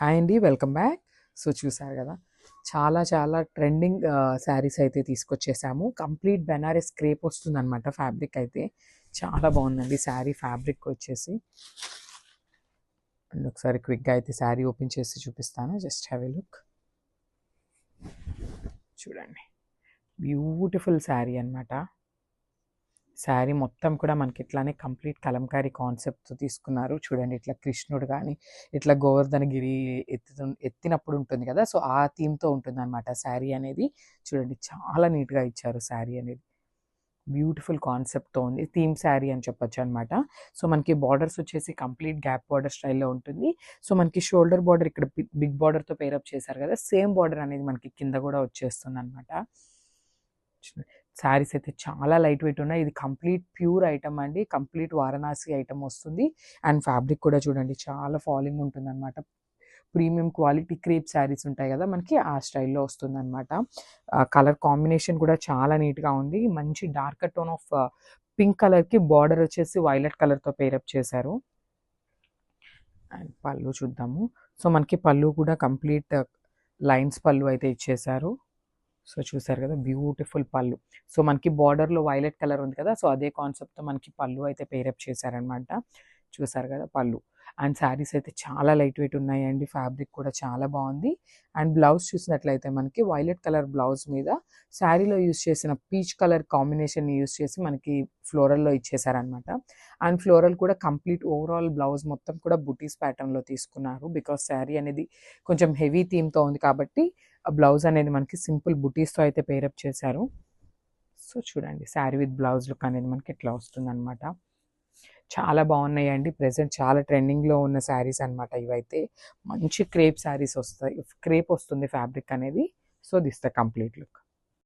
Hi అండి, welcome back. So చూసారు కదా, చాలా చాలా ట్రెండింగ్ శారీస్ అయితే తీసుకొచ్చేసాము. కంప్లీట్ బెనారస్ క్రేప్ వస్తుంది అనమాట. ఫ్యాబ్రిక్ అయితే చాలా బాగుందండి. శారీ ఫ్యాబ్రిక్ వచ్చేసి అండ్ ఒకసారి క్విక్గా అయితే శారీ ఓపెన్ చేసి చూపిస్తాను. Just have a look. చూడండి, బ్యూటిఫుల్ శారీ అనమాట. శారీ మొత్తం కూడా మనకి ఇట్లానే కంప్లీట్ కలంకారీ కాన్సెప్ట్తో తీసుకున్నారు. చూడండి, ఇట్లా కృష్ణుడు కానీ ఇట్లా గోవర్ధనగిరి ఎత్తినప్పుడు ఉంటుంది కదా, సో ఆ థీమ్తో ఉంటుంది అనమాట శారీ అనేది. చూడండి, చాలా నీట్గా ఇచ్చారు శారీ అనేది. బ్యూటిఫుల్ కాన్సెప్ట్తో ఉంది. థీమ్ శారీ అని చెప్పొచ్చు అనమాట. సో మనకి బార్డర్స్ వచ్చేసి కంప్లీట్ గ్యాప్ బార్డర్ స్టైల్లో ఉంటుంది. సో మనకి షోల్డర్ బార్డర్ ఇక్కడ బిగ్ బార్డర్తో పేరప్ చేశారు కదా, సేమ్ బార్డర్ అనేది మనకి కింద కూడా వచ్చేస్తుంది అనమాట. శారీస్ అయితే చాలా లైట్ వెయిట్ ఉన్నాయి. ఇది కంప్లీట్ ప్యూర్ ఐటమ్ అండి. కంప్లీట్ వారణాసి ఐటమ్ వస్తుంది. అండ్ ఫ్యాబ్రిక్ కూడా చూడండి, చాలా ఫాలింగ్ ఉంటుంది అనమాట. ప్రీమియం క్వాలిటీ క్రేప్ శారీస్ ఉంటాయి కదా మనకి, ఆ స్టైల్లో వస్తుంది అనమాట. కలర్ కాంబినేషన్ కూడా చాలా నీట్గా ఉంది. మంచి డార్కర్ టోన్ ఆఫ్ పింక్ కలర్కి బార్డర్ వచ్చేసి వైలెట్ కలర్తో పేరప్ చేశారు. అండ్ పళ్ళు చూద్దాము. సో మనకి పళ్ళు కూడా కంప్లీట్ లైన్స్ పళ్ళు అయితే ఇచ్చేశారు. సో చూసారు కదా, బ్యూటిఫుల్ పళ్ళు. సో మనకి బార్డర్లో వైలెట్ కలర్ ఉంది కదా, సో అదే కాన్సెప్ట్తో మనకి పళ్ళు అయితే పేరప్ చేశారనమాట. చూసారు కదా పళ్ళు. అండ్ శారీస్ అయితే చాలా లైట్ వెయిట్ ఉన్నాయండి. ఫ్యాబ్రిక్ కూడా చాలా బాగుంది. అండ్ బ్లౌజ్ చూసినట్లయితే మనకి వైలెట్ కలర్ బ్లౌజ్ మీద శారీలో యూస్ చేసిన పీచ్ కలర్ కాంబినేషన్ని యూస్ చేసి మనకి ఫ్లోరల్లో ఇచ్చేసారనమాట. అండ్ ఫ్లోరల్ కూడా కంప్లీట్ ఓవరాల్ బ్లౌజ్ మొత్తం కూడా బుటీస్ ప్యాటర్న్లో తీసుకున్నారు. బికాస్ శారీ అనేది కొంచెం హెవీ థీమ్తో ఉంది కాబట్టి ఆ బ్లౌజ్ అనేది మనకి సింపుల్ బుటీస్తో అయితే పేరప్ చేశారు. సో చూడండి, శారీ విత్ బ్లౌజ్ లుక్ అనేది మనకి ఇట్లా వస్తుందన్నమాట. చాలా బాగున్నాయండి. ప్రెసెంట్ చాలా ట్రెండింగ్లో ఉన్న శారీస్ అనమాట ఇవైతే. మంచి క్రేప్ శారీస్ వస్తాయి, క్రేప్ వస్తుంది ఫ్యాబ్రిక్ అనేది. So this the complete look.